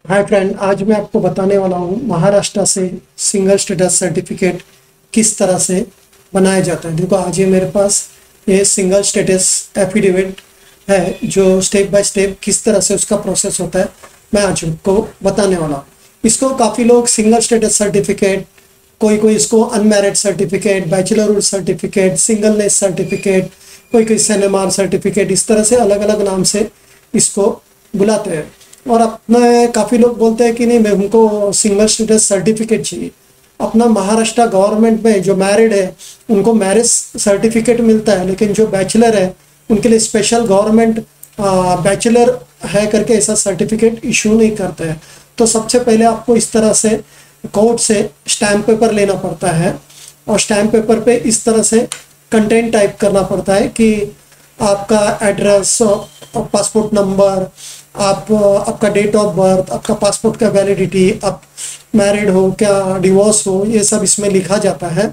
Hi friend, आज मैं आपको बताने वाला हूँ महाराष्ट्र से सिंगल स्टेटस सर्टिफिकेट किस तरह से बनाया जाता है। देखो, आज ये मेरे पास ये सिंगल स्टेटस एफिडेविट है जो स्टेप बाय स्टेप किस तरह से उसका प्रोसेस होता है मैं आज आपको बताने वाला हूँ। इसको काफ़ी लोग सिंगल स्टेटस सर्टिफिकेट, कोई इसको unmarried certificate, bachelorhood certificate, singleness certificate, कोई सेनेमार सर्टिफिकेट, इस तरह से अलग अलग नाम से इसको बुलाते हैं। और अपना काफ़ी लोग बोलते हैं कि नहीं, मैं उनको सिंगल स्टेटस सर्टिफिकेट चाहिए। अपना महाराष्ट्र गवर्नमेंट में जो मैरिड है उनको मैरिज सर्टिफिकेट मिलता है, लेकिन जो बैचलर है उनके लिए स्पेशल गवर्नमेंट बैचलर है करके ऐसा सर्टिफिकेट इशू नहीं करते हैं। तो सबसे पहले आपको इस तरह से कोर्ट से स्टैम्प पेपर लेना पड़ता है, और स्टैम्प पेपर पे इस तरह से कंटेंट टाइप करना पड़ता है कि आपका एड्रेस, पासपोर्ट नंबर, आपका डेट ऑफ बर्थ, आपका पासपोर्ट का वैलिडिटी, आप मैरिड हो क्या, डिवोर्स हो, ये सब इसमें लिखा जाता है।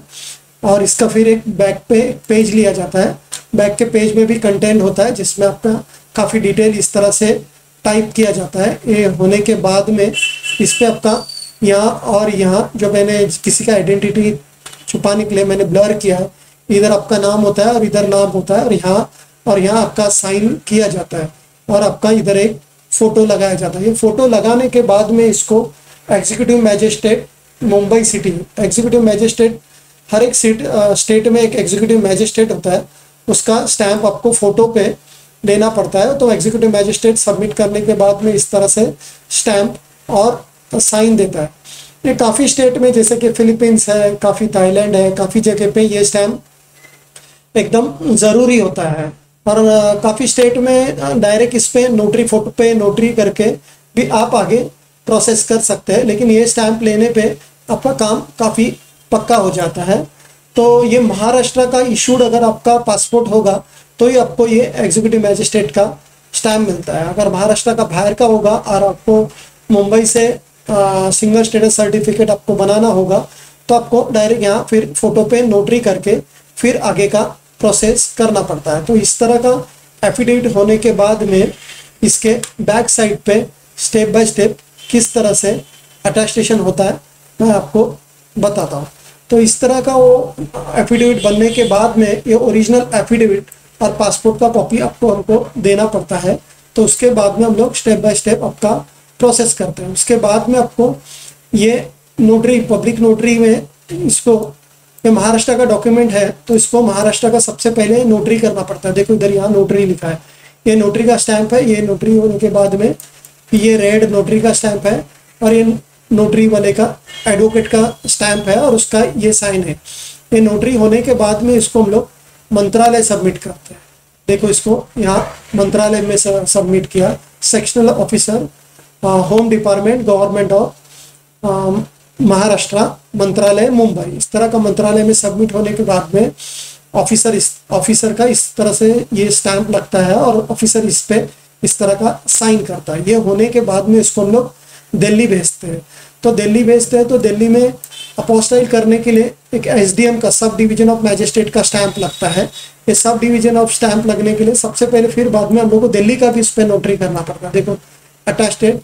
और इसका फिर एक बैक पे पेज लिया जाता है। बैक के पेज में भी कंटेंट होता है जिसमें आपका काफ़ी डिटेल इस तरह से टाइप किया जाता है। ये होने के बाद में इस पर आपका यहाँ और यहाँ, जो मैंने किसी का आइडेंटिटी छुपाने के लिए मैंने ब्लर किया है, इधर आपका नाम होता है और इधर नाम होता है, और यहाँ आपका साइन किया जाता है, और आपका इधर एक फ़ोटो लगाया जाता है। ये फ़ोटो लगाने के बाद में इसको executive magistrate Mumbai city, executive magistrate, हर एक स्टेट में एक एग्जीक्यूटिव मैजिस्ट्रेट होता है, उसका स्टैंप आपको फ़ोटो पे लेना पड़ता है। तो एग्जीक्यूटिव मैजिस्ट्रेट सबमिट करने के बाद में इस तरह से स्टैंप और साइन देता है। ये काफ़ी स्टेट में, जैसे कि फिलीपींस है, काफ़ी थाईलैंड है, काफ़ी जगह पे ये स्टैंप एकदम ज़रूरी होता है। और काफ़ी स्टेट में डायरेक्ट इस पे नोटरी, फोटो पे नोटरी करके भी आप आगे प्रोसेस कर सकते हैं, लेकिन ये स्टैंप लेने पे आपका काम काफ़ी पक्का हो जाता है। तो ये महाराष्ट्र का इशूड अगर आपका पासपोर्ट होगा तो ही आपको ये एग्जीक्यूटिव मैजिस्ट्रेट का स्टैंप मिलता है। अगर महाराष्ट्र का बाहर का होगा और आपको मुंबई से सिंगल स्टेटस सर्टिफिकेट आपको बनाना होगा तो आपको डायरेक्ट यहाँ फिर फोटो पे नोटरी करके फिर आगे का प्रोसेस करना पड़ता है। तो इस तरह का एफिडेविट होने के बाद में इसके बैक साइड पे स्टेप बाय स्टेप किस तरह से अटेस्टेशन होता है मैं आपको बताता हूँ। तो इस तरह का वो एफिडेविट बनने के बाद में ये ओरिजिनल एफिडेविट और पासपोर्ट का कॉपी आपको हमको देना पड़ता है। तो उसके बाद में हम लोग स्टेप बाय स्टेप आपका प्रोसेस करते हैं। उसके बाद में आपको ये नोटरी, पब्लिक नोटरी में इसको, ये महाराष्ट्र का डॉक्यूमेंट है तो इसको महाराष्ट्र का सबसे पहले नोटरी करना पड़ता है। देखो इधर यहाँ नोटरी लिखा है, ये नोटरी का स्टैंप है। ये नोटरी होने के बाद में ये रेड नोटरी का स्टैंप है, और ये नोटरी वाले का एडवोकेट का स्टैंप है, और उसका ये साइन है। ये नोटरी होने के बाद में इसको हम लोग मंत्रालय सबमिट करते हैं। देखो इसको यहाँ मंत्रालय में सबमिट किया, sectional officer, home department, government of Maharashtra, मंत्रालय मुंबई, इस तरह का मंत्रालय में सबमिट होने के बाद में ऑफिसर का इस तरह से ये स्टैंप लगता है, और ऑफिसर इस पे इस तरह का साइन करता है। ये होने के बाद में इसको हम लोग दिल्ली भेजते हैं। तो दिल्ली में अपोस्टाइल करने के लिए एक एसडीएम का, सब डिवीजन ऑफ मैजिस्ट्रेट का स्टैंप लगता है। ये सब डिवीजन ऑफ स्टैंप लगने के लिए सबसे पहले, फिर बाद में हम लोग को दिल्ली का भी इस पर नोटरी करना पड़ता है। देखो अटेस्टेड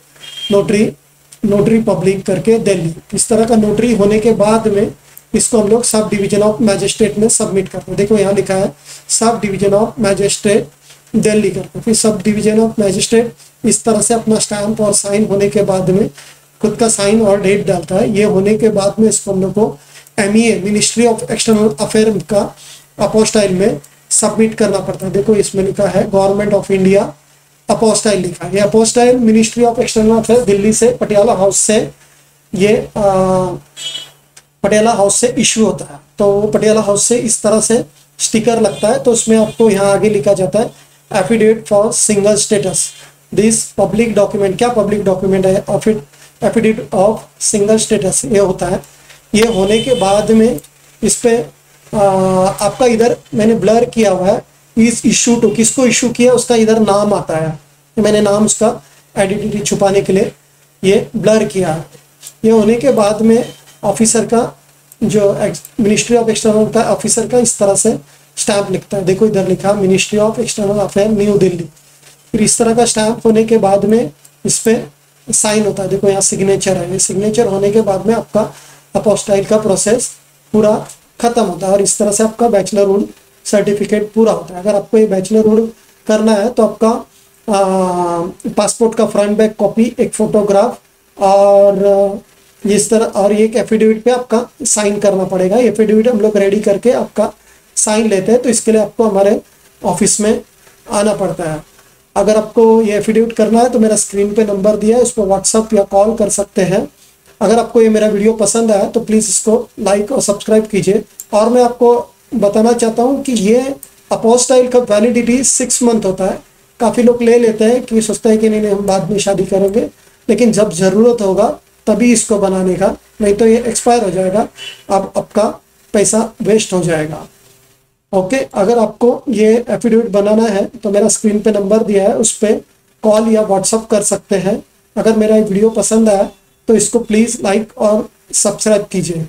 नोटरी पब्लिक करके दिल्ली, इस तरह का नोटरी होने के बाद में इसको हम लोग सब डिवीजन ऑफ मैजिस्ट्रेट में सबमिट करते हैं। देखो यहाँ लिखा है sub division of magistrate Delhi करके, फिर सब डिवीजन ऑफ मैजिस्ट्रेट इस तरह से अपना स्टैंप और साइन होने के बाद में खुद का साइन और डेट डालता है। ये होने के बाद में इसको हम लोग को MEA, ministry of external affair का अपोस्टाइल में सबमिट करना पड़ता है। देखो इसमें लिखा है गवर्नमेंट ऑफ इंडिया, अपोस्टाइल लिखा है। ये apostille ministry of external affair Delhi से, पटियाला हाउस से, ये पटियाला हाउस से इशू होता है। तो पटियाला हाउस से इस तरह से स्टिकर लगता है। तो उसमें आपको यहाँ आगे लिखा जाता है affidavit for single status, this public document, क्या पब्लिक डॉक्यूमेंट है, एफिडेविट ऑफ सिंगल स्टेटस ये होता है। ये होने के बाद में इस पे आपका इधर मैंने ब्लर किया हुआ है, इस इशू टू, किसको इशू किया उसका इधर नाम आता है। मैंने नाम उसका आइडेंटिटी छुपाने के लिए ये ब्लर किया है। ये होने के बाद में ऑफिसर का, जो मिनिस्ट्री ऑफ एक्सटर्नल का ऑफिसर का इस तरह से स्टैंप लिखता है। देखो इधर लिखा ministry of external affair new Delhi. फिर इस तरह का स्टैंप होने के बाद में इस पे साइन होता है, देखो यहाँ सिग्नेचर है, ये सिग्नेचर होने के बाद में आपका अपोस्टाइल का प्रोसेस पूरा खत्म होता है और इस तरह से आपका बैचलरहुड सर्टिफिकेट पूरा होता है। अगर आपको ये बैचलरहुड करना है तो आपका पासपोर्ट का फ्रंट बैक कॉपी, एक फोटोग्राफ और इस तरह और एक एफिडेविट पे आपका साइन करना पड़ेगा। एफिडेविट हम लोग रेडी करके आपका साइन लेते हैं, तो इसके लिए आपको हमारे ऑफिस में आना पड़ता है। अगर आपको ये एफिडेविट करना है तो मेरा स्क्रीन पे नंबर दिया है, उस पर व्हाट्सअप या कॉल कर सकते हैं। अगर आपको ये मेरा वीडियो पसंद आया तो प्लीज़ इसको लाइक और सब्सक्राइब कीजिए। और मैं आपको बताना चाहता हूँ कि ये अपोस्टाइल का वैलिडिटी 6 मंथ होता है। काफ़ी लोग ले लेते हैं कि सोचते हैं कि नहीं हम बाद में शादी करेंगे, लेकिन जब ज़रूरत होगा तभी इसको बनाने का, नहीं तो ये एक्सपायर हो जाएगा, अब आपका पैसा वेस्ट हो जाएगा। ओके, अगर आपको ये एफिडेविट बनाना है तो मेरा स्क्रीन पे नंबर दिया है, उस पर कॉल या व्हाट्सअप कर सकते हैं। अगर मेरा ये वीडियो पसंद आया तो इसको प्लीज़ लाइक और सब्सक्राइब कीजिए।